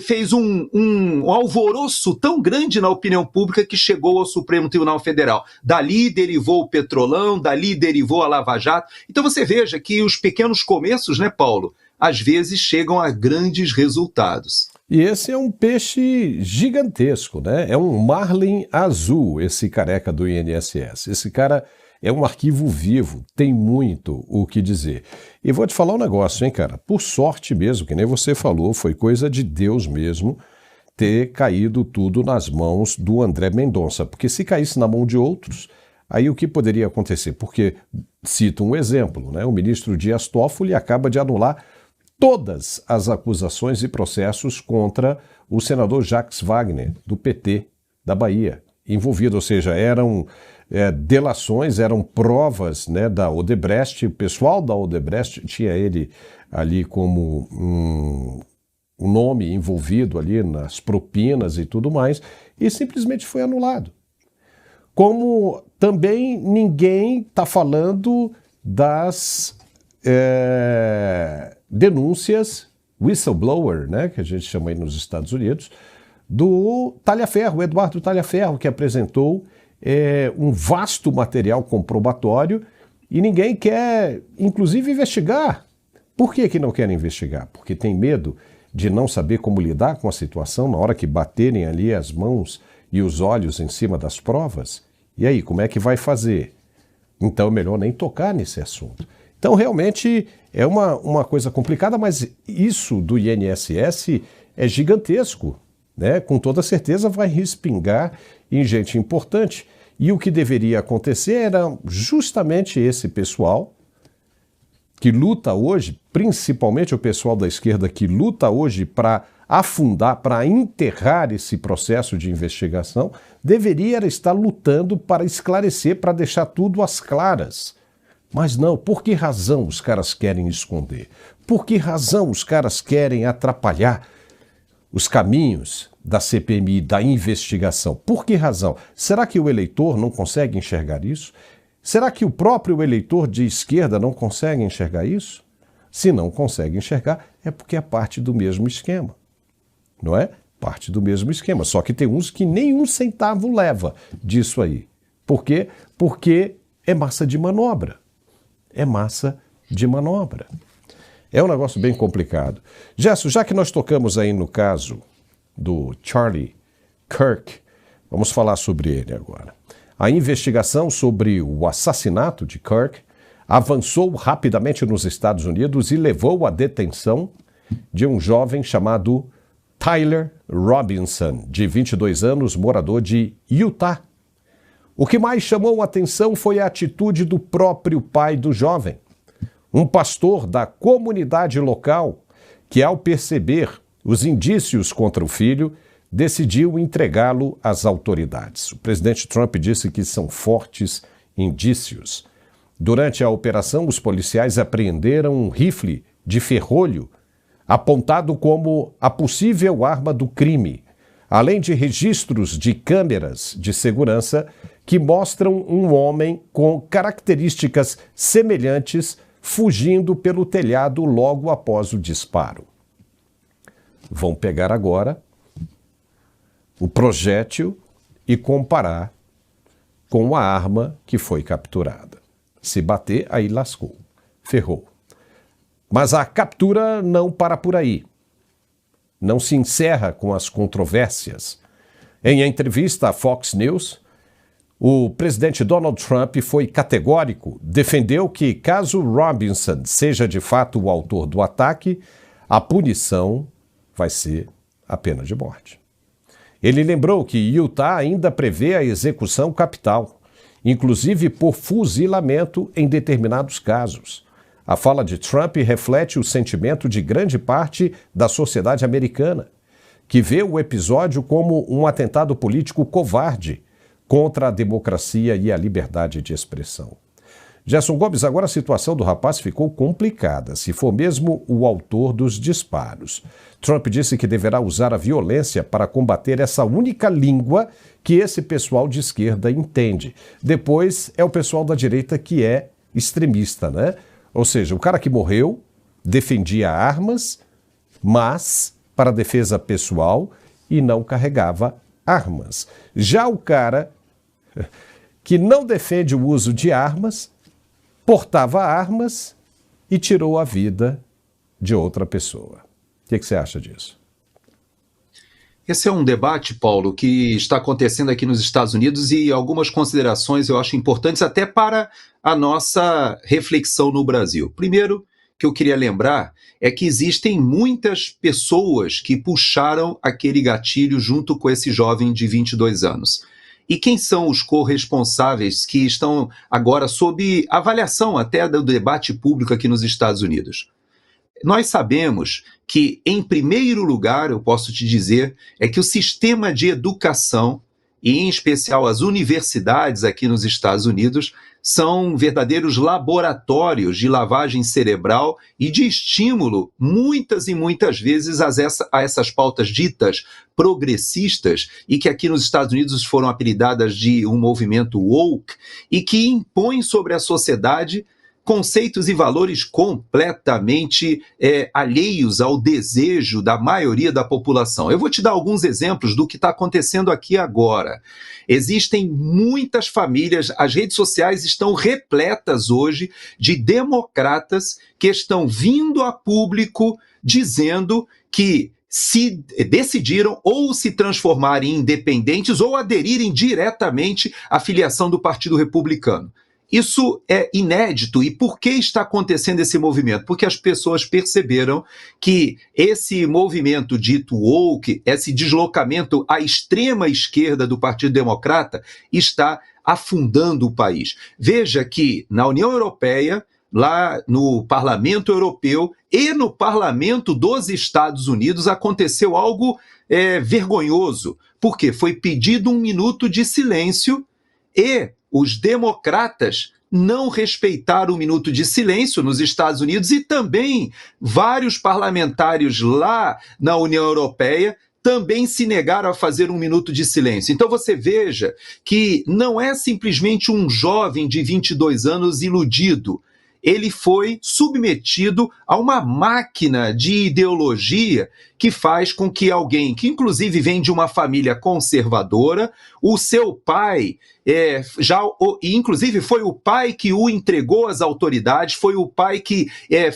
fez um alvoroço tão grande na opinião pública que chegou ao Supremo Tribunal Federal. Dali derivou o Petrolão, dali derivou a Lava Jato. Então você veja que os pequenos começos, né, Paulo, às vezes chegam a grandes resultados. E esse é um peixe gigantesco, né? É um marlin azul, esse careca do INSS. Esse cara é um arquivo vivo, tem muito o que dizer. E vou te falar um negócio, hein, cara? Por sorte mesmo, que nem você falou, foi coisa de Deus mesmo ter caído tudo nas mãos do André Mendonça. Porque se caísse na mão de outros, aí o que poderia acontecer? Porque, cito um exemplo, né? O ministro Dias Toffoli acaba de anular todas as acusações e processos contra o senador Jacques Wagner, do PT, da Bahia, envolvido, ou seja, eram delações, eram provas, né, da Odebrecht. O pessoal da Odebrecht tinha ele ali como um nome envolvido ali nas propinas e tudo mais, e simplesmente foi anulado. Como também ninguém está falando das denúncias whistleblower, né, que a gente chama aí nos Estados Unidos, do Talhaferro, Eduardo Talhaferro, que apresentou um vasto material comprobatório e ninguém quer, inclusive, investigar. Por que não querem investigar? Porque tem medo de não saber como lidar com a situação na hora que baterem ali as mãos e os olhos em cima das provas? E aí, como é que vai fazer? Então é melhor nem tocar nesse assunto. Então realmente é uma coisa complicada, mas isso do INSS é gigantesco, né? Com toda certeza vai respingar em gente importante. E o que deveria acontecer era justamente esse pessoal que luta hoje, principalmente o pessoal da esquerda que luta hoje para afundar, para enterrar esse processo de investigação, deveria estar lutando para esclarecer, para deixar tudo às claras. Mas não, por que razão os caras querem esconder? Por que razão os caras querem atrapalhar os caminhos da CPMI, da investigação. Por que razão? Será que o eleitor não consegue enxergar isso? Será que o próprio eleitor de esquerda não consegue enxergar isso? Se não consegue enxergar, é porque é parte do mesmo esquema. Não é? Parte do mesmo esquema. Só que tem uns que nem um centavo leva disso aí. Por quê? Porque é massa de manobra. É massa de manobra. É um negócio bem complicado. Gerson, já que nós tocamos aí no caso do Charlie Kirk, vamos falar sobre ele agora. A investigação sobre o assassinato de Kirk avançou rapidamente nos Estados Unidos e levou à detenção de um jovem chamado Tyler Robinson, de 22 anos, morador de Utah. O que mais chamou a atenção foi a atitude do próprio pai do jovem, um pastor da comunidade local que, ao perceber os indícios contra o filho, decidiu entregá-lo às autoridades. O presidente Trump disse que são fortes indícios. Durante a operação, os policiais apreenderam um rifle de ferrolho apontado como a possível arma do crime, além de registros de câmeras de segurança que mostram um homem com características semelhantes fugindo pelo telhado logo após o disparo. Vão pegar agora o projétil e comparar com a arma que foi capturada. Se bater, aí lascou, ferrou. Mas a captura não para por aí. Não se encerra com as controvérsias. Em entrevista à Fox News, o presidente Donald Trump foi categórico, defendeu que, caso Robinson seja de fato o autor do ataque, a punição vai ser a pena de morte. Ele lembrou que Utah ainda prevê a execução capital, inclusive por fuzilamento em determinados casos. A fala de Trump reflete o sentimento de grande parte da sociedade americana, que vê o episódio como um atentado político covarde contra a democracia e a liberdade de expressão. Gerson Gomes, agora a situação do rapaz ficou complicada, se for mesmo o autor dos disparos. Trump disse que deverá usar a violência para combater essa única língua que esse pessoal de esquerda entende. Depois é o pessoal da direita que é extremista, né? Ou seja, o cara que morreu defendia armas, mas para defesa pessoal e não carregava armas. Já o cara que não defende o uso de armas, portava armas e tirou a vida de outra pessoa. O que você acha disso? Esse é um debate, Paulo, que está acontecendo aqui nos Estados Unidos e algumas considerações eu acho importantes até para a nossa reflexão no Brasil. Primeiro, que eu queria lembrar é que existem muitas pessoas que puxaram aquele gatilho junto com esse jovem de 22 anos. E quem são os corresponsáveis que estão agora sob avaliação até do debate público aqui nos Estados Unidos? Nós sabemos que, em primeiro lugar, eu posso te dizer, é que o sistema de educação, e em especial as universidades aqui nos Estados Unidos, são verdadeiros laboratórios de lavagem cerebral e de estímulo, muitas e muitas vezes, a essas pautas ditas progressistas, e que aqui nos Estados Unidos foram apelidadas de um movimento woke, e que impõem sobre a sociedade conceitos e valores completamente alheios ao desejo da maioria da população. Eu vou te dar alguns exemplos do que está acontecendo aqui agora. Existem muitas famílias, as redes sociais estão repletas hoje de democratas que estão vindo a público dizendo que se decidiram ou se transformarem em independentes ou aderirem diretamente à filiação do Partido Republicano. Isso é inédito. E por que está acontecendo esse movimento? Porque as pessoas perceberam que esse movimento dito woke, esse deslocamento à extrema esquerda do Partido Democrata, está afundando o país. Veja que na União Europeia, lá no Parlamento Europeu e no Parlamento dos Estados Unidos aconteceu algo vergonhoso. Por quê? Foi pedido 1 minuto de silêncio e os democratas não respeitaram o minuto de silêncio nos Estados Unidos e também vários parlamentares lá na União Europeia também se negaram a fazer um minuto de silêncio. Então você veja que não é simplesmente um jovem de 22 anos iludido. Ele foi submetido a uma máquina de ideologia que faz com que alguém, que inclusive vem de uma família conservadora, o seu pai, inclusive foi o pai que o entregou às autoridades, foi o pai que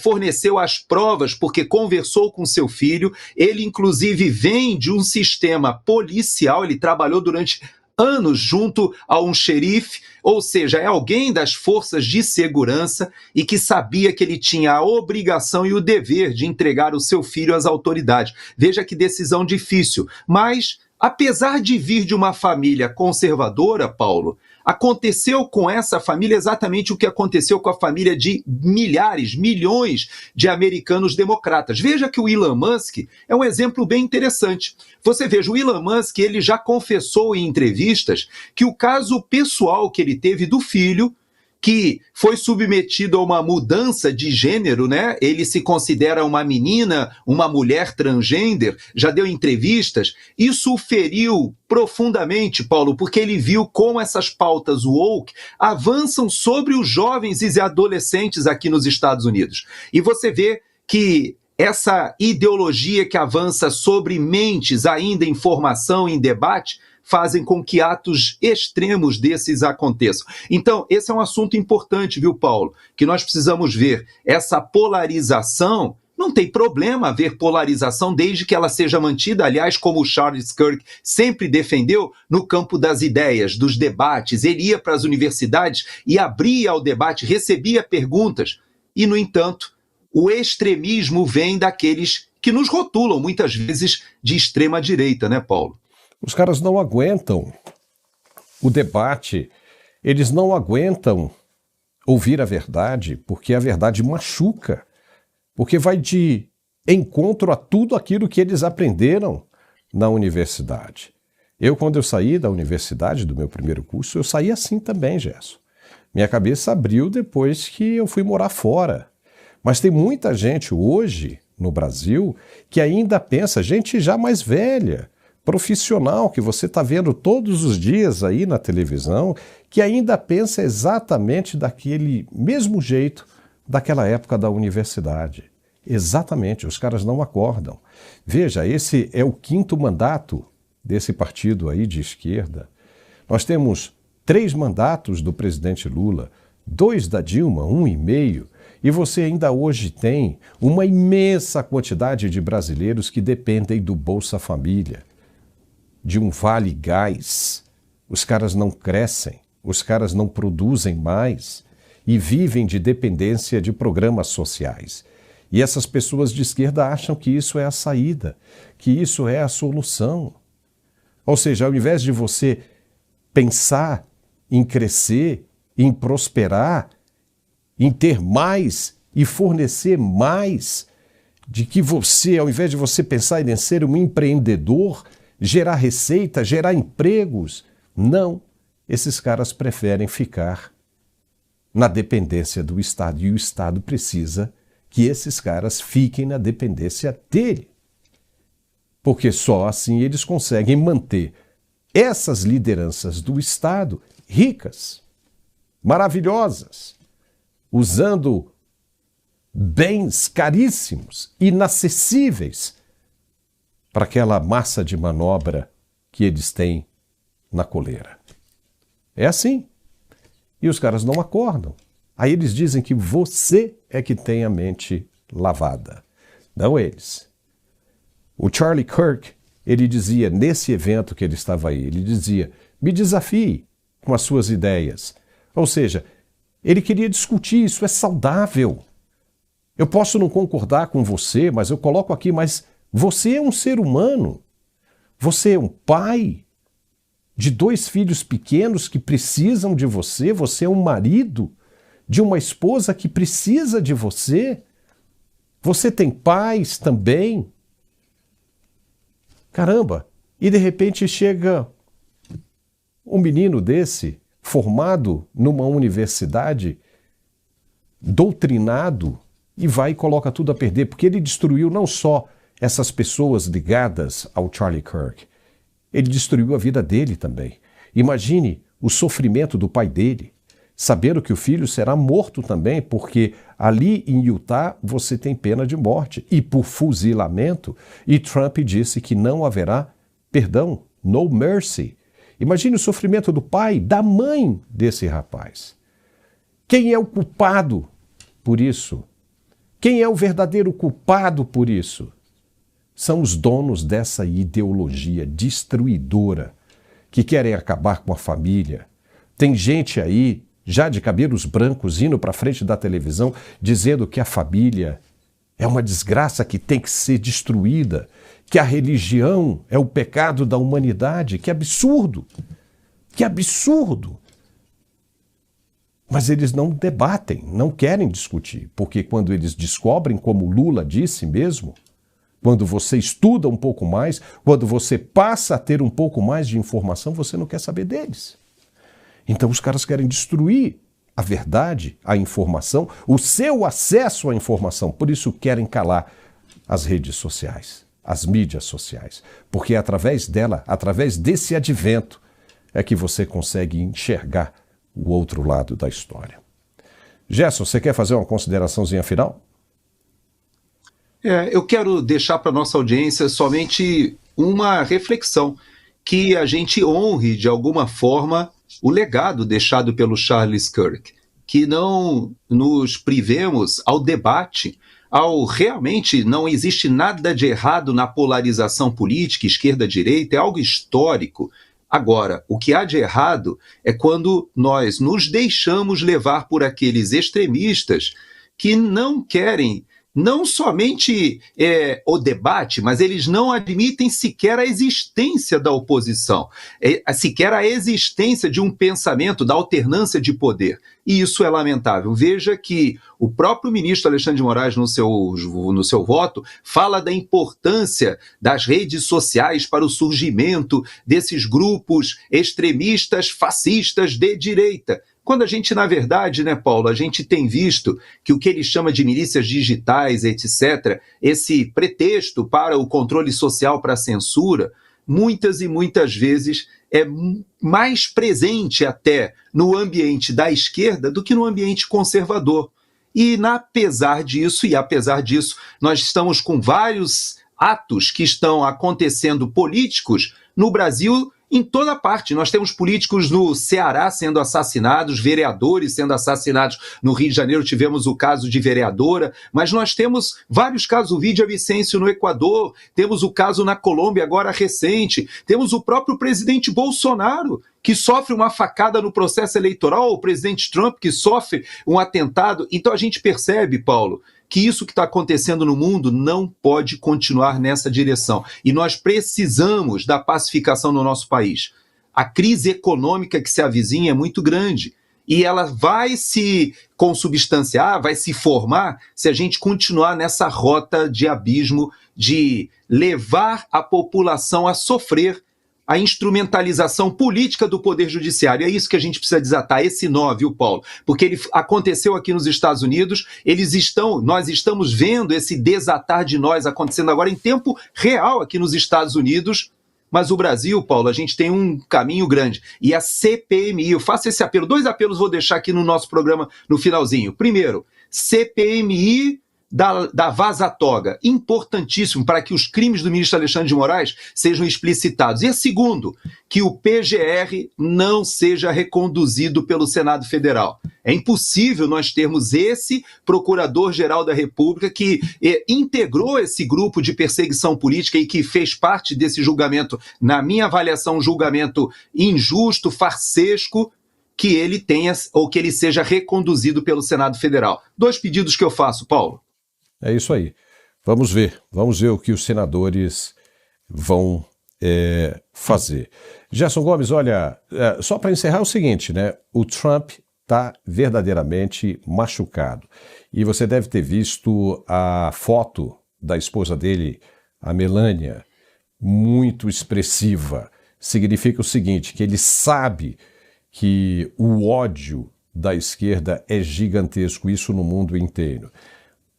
forneceu as provas porque conversou com seu filho, ele inclusive vem de um sistema policial, ele trabalhou durante anos junto a um xerife, ou seja, é alguém das forças de segurança e que sabia que ele tinha a obrigação e o dever de entregar o seu filho às autoridades. Veja que decisão difícil, mas apesar de vir de uma família conservadora, Paulo, aconteceu com essa família exatamente o que aconteceu com a família de milhares, milhões de americanos democratas. Veja que o Elon Musk é um exemplo bem interessante. Você veja, o Elon Musk, ele já confessou em entrevistas que o caso pessoal que ele teve do filho, que foi submetido a uma mudança de gênero, né? Ele se considera uma menina, uma mulher transgênero, já deu entrevistas. Isso o feriu profundamente, Paulo, porque ele viu como essas pautas woke avançam sobre os jovens e adolescentes aqui nos Estados Unidos. E você vê que essa ideologia que avança sobre mentes ainda em formação, em debate, fazem com que atos extremos desses aconteçam. Então, esse é um assunto importante, viu, Paulo? Que nós precisamos ver. Essa polarização, não tem problema haver polarização desde que ela seja mantida, aliás, como o Charles Kirk sempre defendeu, no campo das ideias, dos debates. Ele ia para as universidades e abria ao debate, recebia perguntas. E, no entanto, o extremismo vem daqueles que nos rotulam, muitas vezes, de extrema-direita, né, Paulo? Os caras não aguentam o debate, eles não aguentam ouvir a verdade, porque a verdade machuca, porque vai de encontro a tudo aquilo que eles aprenderam na universidade. Quando eu saí da universidade, do meu primeiro curso, eu saí assim também, Gerson. Minha cabeça abriu depois que eu fui morar fora. Mas tem muita gente hoje, no Brasil, que ainda pensa, gente já mais velha, profissional que você está vendo todos os dias aí na televisão, que ainda pensa exatamente daquele mesmo jeito daquela época da universidade. Exatamente, os caras não acordam. Veja, esse é o 5º mandato desse partido aí de esquerda. Nós temos 3 mandatos do presidente Lula, 2 da Dilma, 1,5, e você ainda hoje tem uma imensa quantidade de brasileiros que dependem do Bolsa Família, de um Vale Gás. Os caras não crescem, os caras não produzem mais e vivem de dependência de programas sociais. E essas pessoas de esquerda acham que isso é a saída, que isso é a solução. Ou seja, ao invés de você pensar em crescer, em prosperar, em ter mais e fornecer mais, de que você, ao invés de você pensar em ser um empreendedor, gerar receita, gerar empregos. Não, esses caras preferem ficar na dependência do Estado e o Estado precisa que esses caras fiquem na dependência dele. Porque só assim eles conseguem manter essas lideranças do Estado ricas, maravilhosas, usando bens caríssimos, inacessíveis, para aquela massa de manobra que eles têm na coleira. É assim. E os caras não acordam. Aí eles dizem que você é que tem a mente lavada, não eles. O Charlie Kirk, ele dizia, nesse evento que ele estava aí, ele dizia, me desafie com as suas ideias. Ou seja, ele queria discutir, isso é saudável. Eu posso não concordar com você, mas eu coloco aqui, mas você é um ser humano. Você é um pai de 2 filhos pequenos que precisam de você. Você é um marido de uma esposa que precisa de você. Você tem pais também. Caramba! E de repente chega um menino desse, formado numa universidade, doutrinado, e vai e coloca tudo a perder, porque ele destruiu não só essas pessoas ligadas ao Charlie Kirk. Ele destruiu a vida dele também. Imagine o sofrimento do pai dele, sabendo que o filho será morto também, porque ali em Utah você tem pena de morte e por fuzilamento, e Trump disse que não haverá perdão, no mercy. Imagine o sofrimento do pai, da mãe desse rapaz. Quem é o culpado por isso? Quem é o verdadeiro culpado por isso? São os donos dessa ideologia destruidora que querem acabar com a família. Tem gente aí, já de cabelos brancos, indo para frente da televisão, dizendo que a família é uma desgraça que tem que ser destruída, que a religião é o pecado da humanidade. Que absurdo! Que absurdo! Mas eles não debatem, não querem discutir, porque quando eles descobrem, como Lula disse mesmo, quando você estuda um pouco mais, quando você passa a ter um pouco mais de informação, você não quer saber deles. Então os caras querem destruir a verdade, a informação, o seu acesso à informação. Por isso querem calar as redes sociais, as mídias sociais. Porque é através dela, através desse advento, é que você consegue enxergar o outro lado da história. Gerson, você quer fazer uma consideraçãozinha final? Eu quero deixar para a nossa audiência somente uma reflexão, que a gente honre de alguma forma o legado deixado pelo Charles Kirk, que não nos privemos ao debate, ao realmente não existe nada de errado na polarização política, esquerda-direita, é algo histórico. Agora, o que há de errado é quando nós nos deixamos levar por aqueles extremistas que não querem não somente o debate, mas eles não admitem sequer a existência da oposição, sequer a existência de um pensamento da alternância de poder. E isso é lamentável. Veja que o próprio ministro Alexandre de Moraes, no seu voto, fala da importância das redes sociais para o surgimento desses grupos extremistas, fascistas de direita. Quando a gente, na verdade, né, Paulo, a gente tem visto que o que ele chama de milícias digitais, etc., esse pretexto para o controle social, para a censura, muitas e muitas vezes é mais presente até no ambiente da esquerda do que no ambiente conservador. E apesar disso, nós estamos com vários atos que estão acontecendo políticos no Brasil. Em toda parte, nós temos políticos no Ceará sendo assassinados, vereadores sendo assassinados. No Rio de Janeiro tivemos o caso de vereadora, mas nós temos vários casos, o Vídia Vicêncio no Equador, temos o caso na Colômbia agora recente, temos o próprio presidente Bolsonaro, que sofre uma facada no processo eleitoral, o presidente Trump, que sofre um atentado. Então a gente percebe, Paulo, que isso que está acontecendo no mundo não pode continuar nessa direção. E nós precisamos da pacificação no nosso país. A crise econômica que se avizinha é muito grande. E ela vai se consubstanciar, vai se formar, se a gente continuar nessa rota de abismo, de levar a população a sofrer a instrumentalização política do Poder Judiciário. É isso que a gente precisa desatar, esse nó, viu, Paulo? Porque ele aconteceu aqui nos Estados Unidos, nós estamos vendo esse desatar de nós acontecendo agora em tempo real aqui nos Estados Unidos, mas o Brasil, Paulo, a gente tem um caminho grande. E a CPMI, eu faço esse apelo, 2 apelos vou deixar aqui no nosso programa no finalzinho. Primeiro, CPMI da Vaza Toga, importantíssimo para que os crimes do ministro Alexandre de Moraes sejam explicitados. E segundo, que o PGR não seja reconduzido pelo Senado Federal. É impossível nós termos esse Procurador-Geral da República que integrou esse grupo de perseguição política e que fez parte desse julgamento, na minha avaliação, um julgamento injusto, farsesco, que ele tenha ou que ele seja reconduzido pelo Senado Federal. 2 pedidos que eu faço, Paulo. É isso aí. Vamos ver o que os senadores vão fazer. Gerson Gomes, olha, só para encerrar é o seguinte, né? O Trump está verdadeiramente machucado. E você deve ter visto a foto da esposa dele, a Melania, muito expressiva. Significa o seguinte, que ele sabe que o ódio da esquerda é gigantesco, isso no mundo inteiro.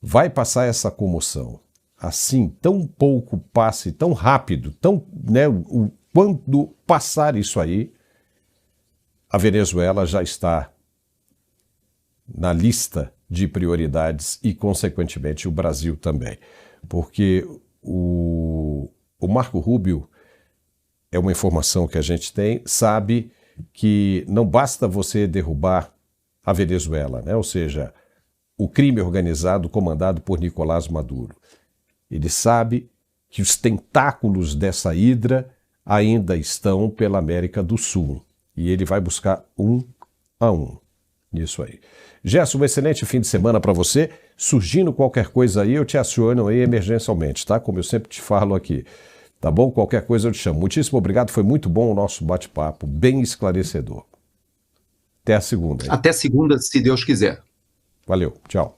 Vai passar essa comoção. assim, tão pouco passe, tão rápido, tão, né, quando passar isso aí, a Venezuela já está na lista de prioridades e, consequentemente, o Brasil também. Porque o Marco Rubio, é uma informação que a gente tem, sabe que não basta você derrubar a Venezuela, né? Ou seja, o crime organizado comandado por Nicolás Maduro. Ele sabe que os tentáculos dessa hidra ainda estão pela América do Sul. E ele vai buscar um a um. Isso aí. Gerson, um excelente fim de semana para você. Surgindo qualquer coisa aí, eu te aciono aí emergencialmente, tá? Como eu sempre te falo aqui. Tá bom? Qualquer coisa eu te chamo. Muitíssimo obrigado, foi muito bom o nosso bate-papo, bem esclarecedor. Até a segunda. Hein? Até segunda, se Deus quiser. Valeu, tchau.